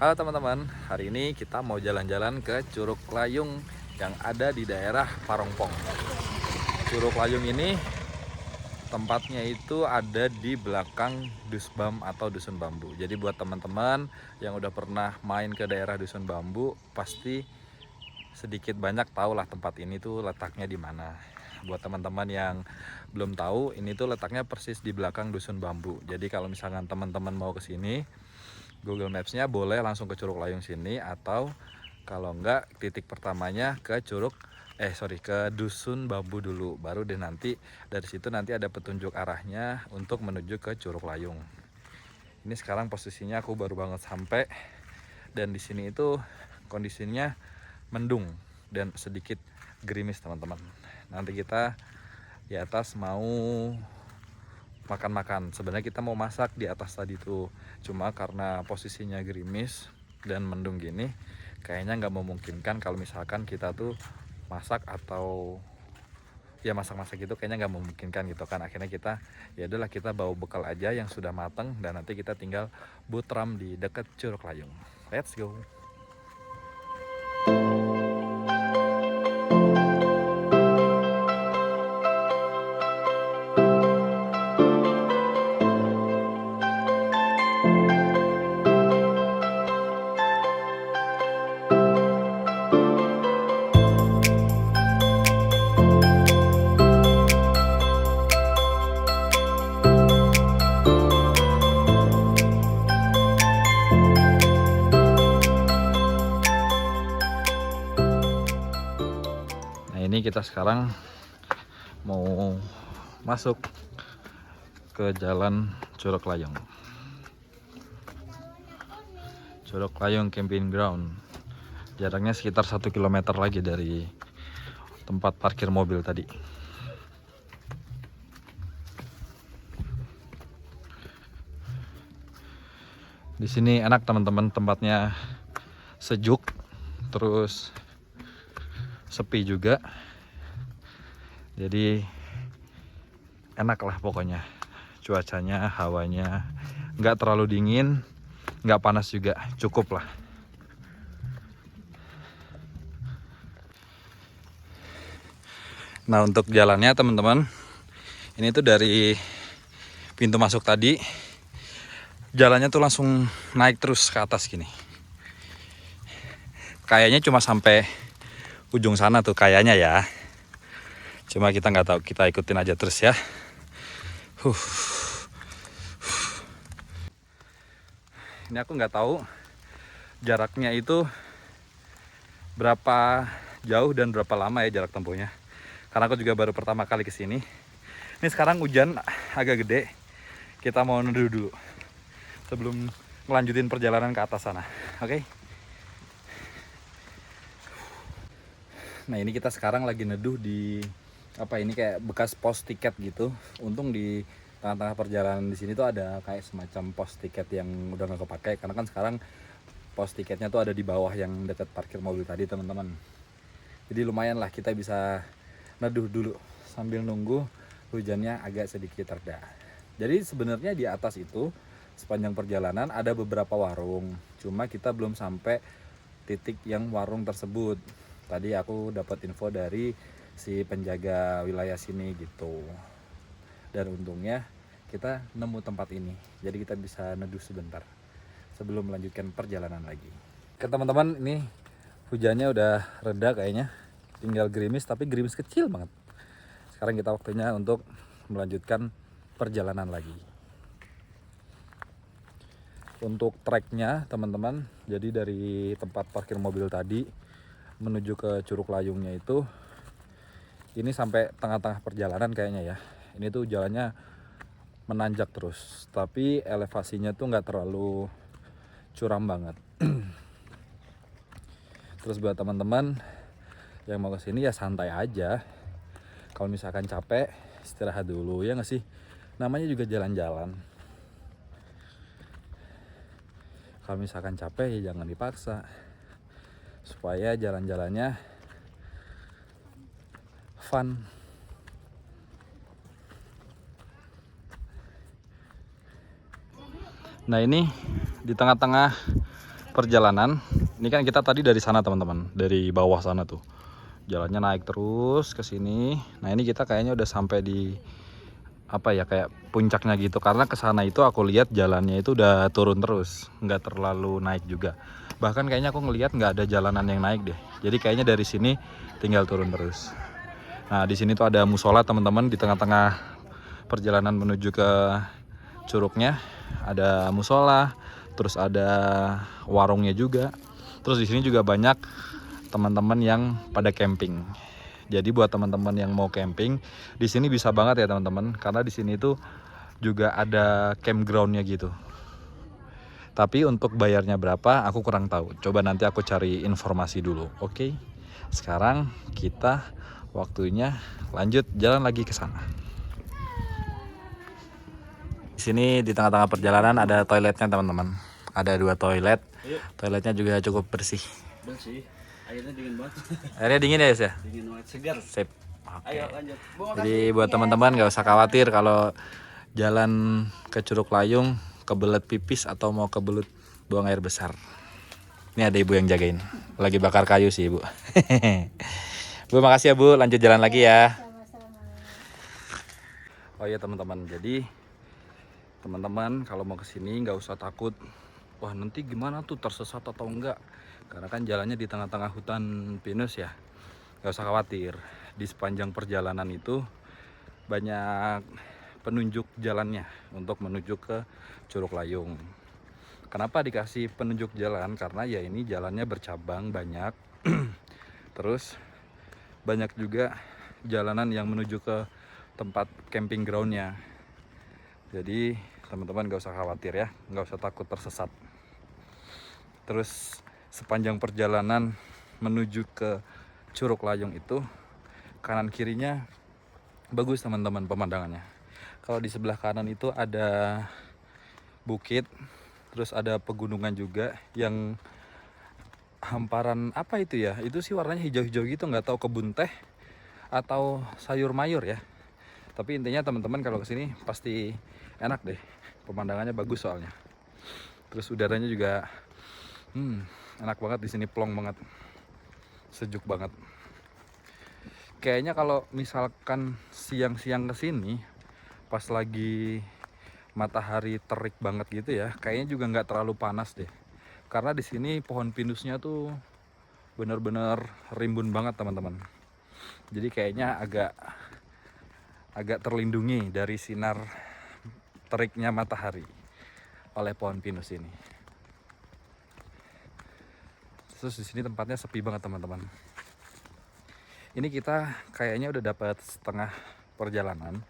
Halo teman-teman, hari ini kita mau jalan-jalan ke Curug Layung yang ada di daerah Parongpong. Curug Layung ini tempatnya itu ada di belakang Dusbam atau Dusun Bambu. Jadi buat teman-teman yang udah pernah main ke daerah Dusun Bambu, pasti sedikit banyak tahu lah tempat ini tuh letaknya di mana. Buat teman-teman yang belum tahu, ini tuh letaknya persis di belakang Dusun Bambu. Jadi kalau misalkan teman-teman mau ke sini, Google Maps-nya boleh langsung ke Curug Layung sini, atau kalau enggak titik pertamanya ke ke Dusun Bambu dulu, baru deh nanti dari situ nanti ada petunjuk arahnya untuk menuju ke Curug Layung. Ini sekarang posisinya aku baru banget sampai, dan di sini itu kondisinya mendung dan sedikit gerimis teman-teman. Nanti kita di atas mau makan-makan. Sebenarnya kita mau masak di atas tadi tuh, cuma karena posisinya gerimis dan mendung gini, kayaknya nggak memungkinkan kalau misalkan kita tuh masak atau ya masak-masak gitu, kayaknya nggak memungkinkan gitu kan. Akhirnya kita ya udahlah, kita bawa bekal aja yang sudah mateng, dan nanti kita tinggal butram di dekat Curug Layung. Let's go. Nah, ini kita sekarang mau masuk ke jalan Curug Layung. Curug Layung Camping Ground. Jaraknya sekitar 1 km lagi dari tempat parkir mobil tadi. Di sini enak teman-teman, tempatnya sejuk, terus sepi juga. Jadi enak lah pokoknya. Cuacanya, hawanya nggak terlalu dingin, nggak panas juga, cukup lah. Nah, untuk jalannya teman-teman, ini tuh dari pintu masuk tadi, jalannya tuh langsung naik terus ke atas gini. Kayaknya cuma sampai ujung sana tuh kayaknya ya. Cuma kita nggak tahu, kita ikutin aja terus ya. Ini aku nggak tahu jaraknya itu berapa jauh dan berapa lama ya jarak tempuhnya. Karena aku juga baru pertama kali kesini. Ini sekarang hujan agak gede. Kita mau neduh dulu sebelum melanjutin perjalanan ke atas sana. Oke? Nah, ini kita sekarang lagi neduh di ini kayak bekas pos tiket gitu. Untung di tengah-tengah perjalanan di sini tuh ada kayak semacam pos tiket yang udah nggak kepake, karena kan sekarang pos tiketnya tuh ada di bawah yang dekat parkir mobil tadi teman-teman. Jadi lumayan lah, kita bisa neduh dulu sambil nunggu hujannya agak sedikit reda. Jadi sebenarnya di atas itu sepanjang perjalanan ada beberapa warung, cuma kita belum sampai titik yang warung tersebut. Tadi aku dapat info dari si penjaga wilayah sini gitu. Dan untungnya kita nemu tempat ini, jadi kita bisa neduh sebentar sebelum melanjutkan perjalanan lagi. Oke teman-teman, ini hujannya udah reda kayaknya, tinggal gerimis, tapi gerimis kecil banget. Sekarang kita waktunya untuk melanjutkan perjalanan lagi. Untuk treknya teman-teman, jadi dari tempat parkir mobil tadi menuju ke Curug Layungnya itu, ini sampai tengah-tengah perjalanan kayaknya ya. Ini tuh jalannya menanjak terus, tapi elevasinya tuh nggak terlalu curam banget. Terus buat teman-teman yang mau kesini ya santai aja. Kalau misalkan capek, istirahat dulu ya nggak sih? Namanya juga jalan-jalan. Kalau misalkan capek ya jangan dipaksa, supaya jalan-jalannya fun. Nah, ini di tengah-tengah perjalanan. Ini kan kita tadi dari sana teman-teman, dari bawah sana tuh. Jalannya naik terus ke sini. Nah ini kita kayaknya udah sampai di apa ya, kayak puncaknya gitu. Karena ke sana itu aku lihat jalannya itu udah turun terus, nggak terlalu naik juga. Bahkan kayaknya aku ngelihat nggak ada jalanan yang naik deh. Jadi kayaknya dari sini tinggal turun terus. Nah di sini tuh ada musola teman-teman, di tengah-tengah perjalanan menuju ke curugnya ada musola, terus ada warungnya juga. Terus di sini juga banyak teman-teman yang pada camping. Jadi buat teman-teman yang mau camping di sini bisa banget ya teman-teman, karena di sini tuh juga ada campgroundnya gitu. Tapi untuk bayarnya berapa aku kurang tahu. Coba nanti aku cari informasi dulu. Oke. Sekarang kita waktunya lanjut jalan lagi ke sana. Di sini di tengah-tengah perjalanan ada toiletnya teman-teman. Ada 2 toilet. Toiletnya juga cukup bersih. Bersih. Airnya dingin banget. Airnya dingin ya guys ya? Dingin banget, segar. Sip. Oke. Ayo lanjut. Jadi buat teman-teman nggak usah khawatir kalau jalan ke Curug Layung kebelet pipis atau mau kebelet buang air besar. Ini ada ibu yang jagain. Lagi bakar kayu sih ibu. Bu makasih ya bu. Lanjut jalan lagi ya. Oh iya teman-teman. Jadi teman-teman kalau mau kesini nggak usah takut. Wah nanti gimana tuh, tersesat atau enggak? Karena kan jalannya di tengah-tengah hutan pinus ya. Nggak usah khawatir. Di sepanjang perjalanan itu banyak penunjuk jalannya untuk menuju ke Curug Layung. Kenapa dikasih penunjuk jalan? Karena ya ini jalannya bercabang banyak. Terus banyak juga jalanan yang menuju ke tempat camping groundnya. Jadi teman-teman gak usah khawatir ya, gak usah takut tersesat. Terus sepanjang perjalanan menuju ke Curug Layung itu kanan kirinya bagus teman-teman pemandangannya. Kalau di sebelah kanan itu ada bukit, terus ada pegunungan juga yang hamparan apa itu ya? Itu sih warnanya hijau-hijau gitu, nggak tahu kebun teh atau sayur mayur ya. Tapi intinya teman-teman kalau kesini pasti enak deh. Pemandangannya bagus soalnya. Terus udaranya juga enak banget di sini, plong banget. Sejuk banget. Kayaknya kalau misalkan siang-siang kesini pas lagi matahari terik banget gitu ya, kayaknya juga nggak terlalu panas deh. Karena di sini pohon pinusnya tuh bener-bener rimbun banget teman-teman. Jadi kayaknya agak terlindungi dari sinar teriknya matahari oleh pohon pinus ini. Terus di sini tempatnya sepi banget teman-teman. Ini kita kayaknya udah dapat setengah perjalanan.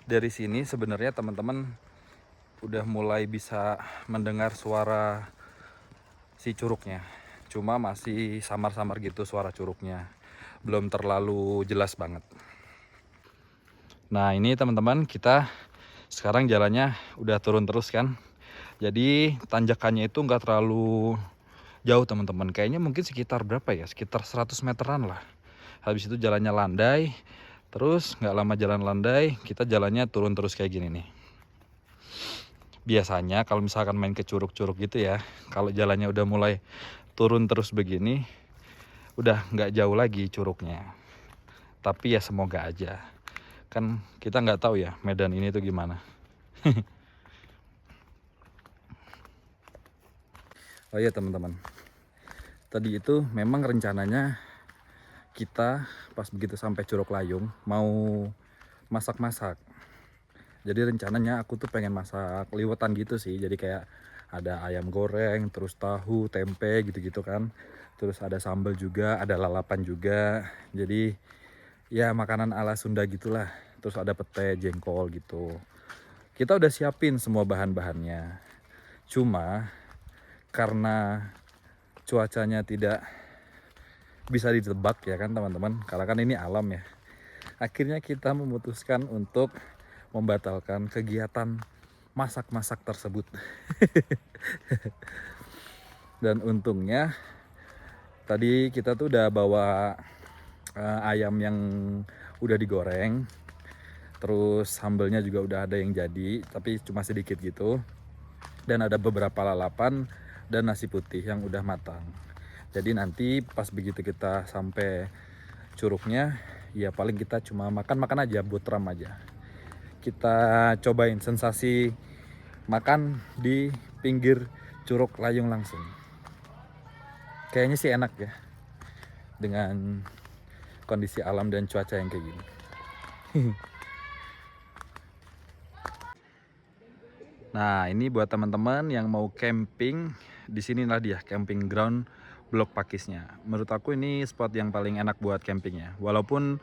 Dari sini sebenarnya teman-teman udah mulai bisa mendengar suara si curugnya. Cuma masih samar-samar gitu suara curugnya. Belum terlalu jelas banget. Nah ini teman-teman, kita sekarang jalannya udah turun terus kan. Jadi tanjakannya itu nggak terlalu jauh teman-teman. Kayaknya mungkin sekitar berapa ya? Sekitar 100 meteran lah. Habis itu jalannya landai. Terus nggak lama jalan landai, kita jalannya turun terus kayak gini nih. Biasanya kalau misalkan main ke curug-curug gitu ya, kalau jalannya udah mulai turun terus begini, udah nggak jauh lagi curugnya. Tapi ya semoga aja. Kan kita nggak tahu ya medan ini tuh gimana. Oh iya teman-teman, tadi itu memang rencananya kita pas begitu sampai Curug Layung mau masak-masak. Jadi rencananya aku tuh pengen masak liwetan gitu sih. Jadi kayak ada ayam goreng, terus tahu, tempe gitu-gitu kan. Terus ada sambal juga, ada lalapan juga. Jadi ya makanan ala Sunda gitulah. Terus ada pete, jengkol gitu. Kita udah siapin semua bahan-bahannya. Cuma karena cuacanya tidak bisa ditebak ya kan teman-teman, karena kan ini alam ya. Akhirnya kita memutuskan untuk membatalkan kegiatan masak-masak tersebut. Dan untungnya tadi kita tuh udah bawa ayam yang udah digoreng. Terus sambelnya juga udah ada yang jadi, tapi cuma sedikit gitu. Dan ada beberapa lalapan dan nasi putih yang udah matang. Jadi nanti pas begitu kita sampai curugnya, ya paling kita cuma makan-makan aja, butram aja. Kita cobain sensasi makan di pinggir Curug Layung langsung. Kayaknya sih enak ya, dengan kondisi alam dan cuaca yang kayak gini. Nah, ini buat teman-teman yang mau camping, di sinilah dia camping ground Blok Pakisnya. Menurut aku ini spot yang paling enak buat campingnya. Walaupun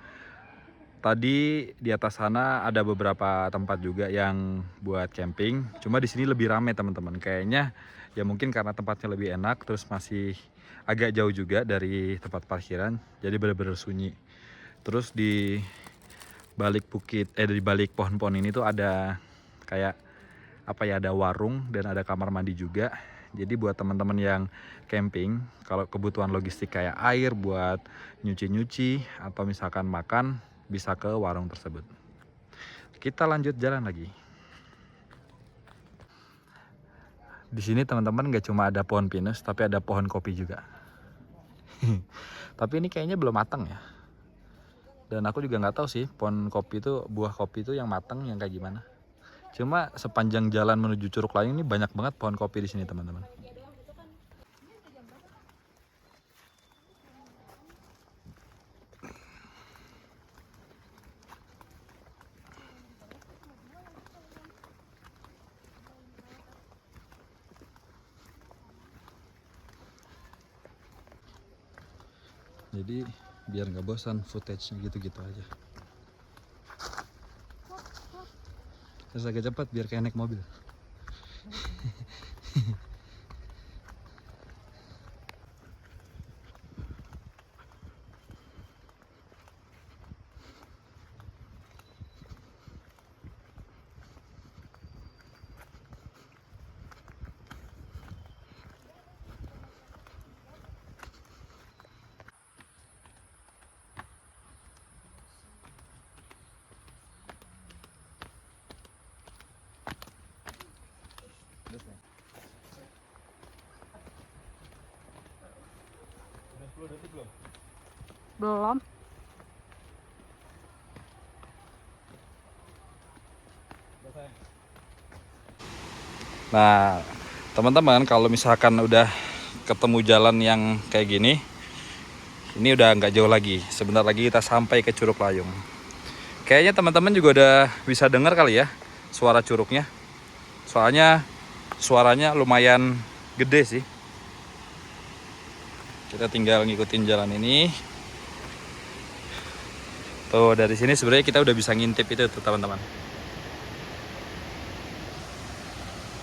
tadi di atas sana ada beberapa tempat juga yang buat camping, cuma di sini lebih ramai teman-teman. Kayaknya ya mungkin karena tempatnya lebih enak, terus masih agak jauh juga dari tempat parkiran, jadi benar-benar sunyi. Terus di balik bukit, di balik pohon-pohon ini tuh ada kayak apa ya, ada warung dan ada kamar mandi juga. Jadi buat teman-teman yang camping, kalau kebutuhan logistik kayak air buat nyuci-nyuci atau misalkan makan, bisa ke warung tersebut. Kita lanjut jalan lagi. Di sini teman-teman nggak cuma ada pohon pinus, tapi ada pohon kopi juga. Tapi ini kayaknya belum matang ya. Dan aku juga nggak tahu sih pohon kopi itu, buah kopi itu yang matang yang kayak gimana. Cuma sepanjang jalan menuju Curug Layung ini banyak banget pohon kopi di sini teman-teman. Jadi biar nggak bosan, footage-nya gitu-gitu aja. Terus agak cepat biar kayak naik mobil. Belum. Nah, teman-teman, kalau misalkan udah ketemu jalan yang kayak gini, ini udah nggak jauh lagi. Sebentar lagi kita sampai ke Curug Layung. Kayaknya teman-teman juga udah bisa dengar kali ya suara curugnya. Soalnya suaranya lumayan gede sih. Kita tinggal ngikutin jalan ini. Tuh, dari sini sebenarnya kita udah bisa ngintip itu tuh teman-teman.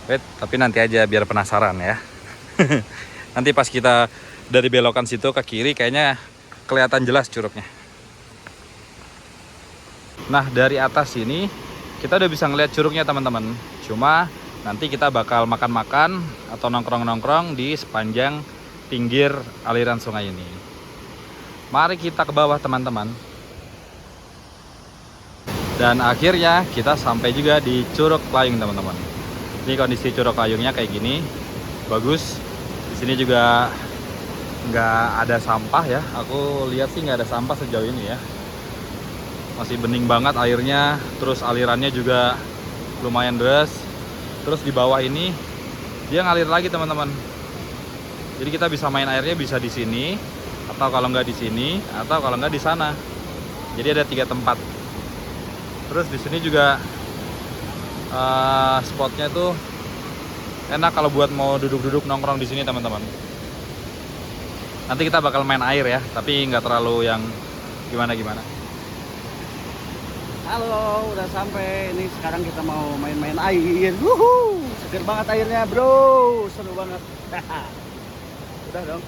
Wait, tapi nanti aja biar penasaran ya. Nanti pas kita dari belokan situ ke kiri kayaknya kelihatan jelas curugnya. Nah, dari atas sini kita udah bisa ngeliat curugnya teman-teman. Cuma nanti kita bakal makan-makan atau nongkrong-nongkrong di sepanjang pinggir aliran sungai ini. Mari kita ke bawah teman-teman. Dan akhirnya kita sampai juga di Curug Layung teman-teman. Ini kondisi Curug Layungnya kayak gini, bagus. Di sini juga nggak ada sampah ya. Aku lihat sih nggak ada sampah sejauh ini ya. Masih bening banget airnya, terus alirannya juga lumayan deras. Terus di bawah ini dia ngalir lagi teman-teman. Jadi kita bisa main airnya bisa di sini, atau kalau nggak di sini, atau kalau nggak di sana. Jadi ada 3 tempat. Terus di sini juga spotnya tuh enak kalau buat mau duduk-duduk nongkrong di sini teman-teman. Nanti kita bakal main air ya, tapi nggak terlalu yang gimana-gimana. Halo, udah sampai. Ini sekarang kita mau main-main air. Wuhu, seger banget airnya, bro. Seru banget. Udah dong.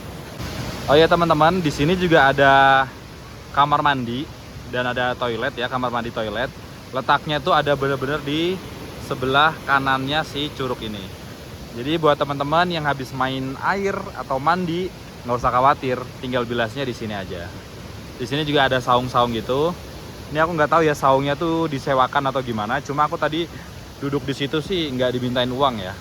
Oh ya teman-teman, di sini juga ada kamar mandi dan ada toilet ya, kamar mandi toilet. Letaknya tuh ada bener-bener di sebelah kanannya si curug ini. Jadi buat teman-teman yang habis main air atau mandi, nggak usah khawatir, tinggal bilasnya di sini aja. Di sini juga ada saung-saung gitu. Ini aku nggak tahu ya saungnya tuh disewakan atau gimana. Cuma aku tadi duduk di situ sih nggak dimintain uang ya.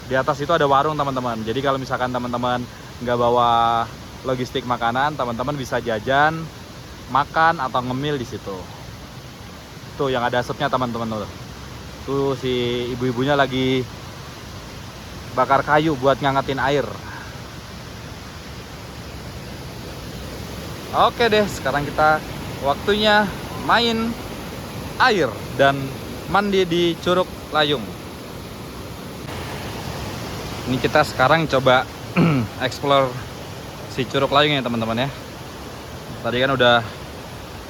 Di atas itu ada warung teman-teman. Jadi kalau misalkan teman-teman nggak bawa logistik makanan, teman-teman bisa jajan, makan atau ngemil di situ. Tuh yang ada asapnya teman-teman tuh. Tuh si ibu-ibunya lagi bakar kayu buat ngangetin air. Oke deh, sekarang kita waktunya main air dan mandi di Curug Layung. Ini kita sekarang coba explore si Curug Layung ya teman-teman ya. Tadi kan udah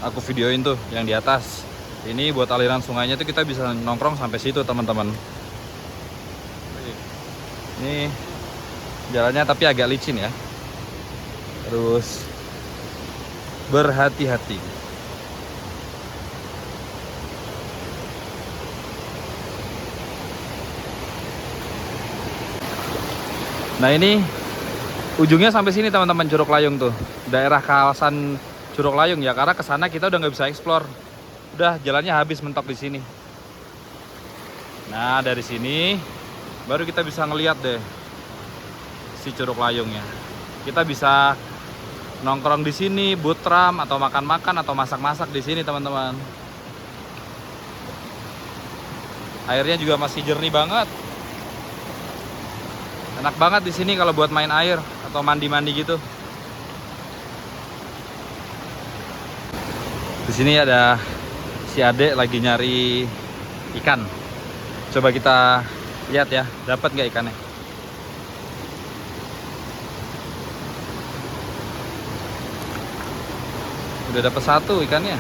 aku videoin tuh yang di atas. Ini buat aliran sungainya tuh kita bisa nongkrong sampai situ teman-teman. Ini jalannya tapi agak licin ya. Terus berhati-hati. Nah ini ujungnya sampai sini teman-teman Curug Layung tuh. Daerah kawasan Curug Layung ya, karena kesana kita udah nggak bisa explore. Udah jalannya habis mentok di sini. Nah dari sini baru kita bisa ngeliat deh si Curug Layungnya. Kita bisa nongkrong di sini, butram atau makan-makan atau masak-masak di sini teman-teman. Airnya juga masih jernih banget. Enak banget di sini kalau buat main air atau mandi-mandi gitu. Di sini ada si adek lagi nyari ikan. Coba kita lihat ya, dapat nggak ikannya? Udah dapat satu ikannya.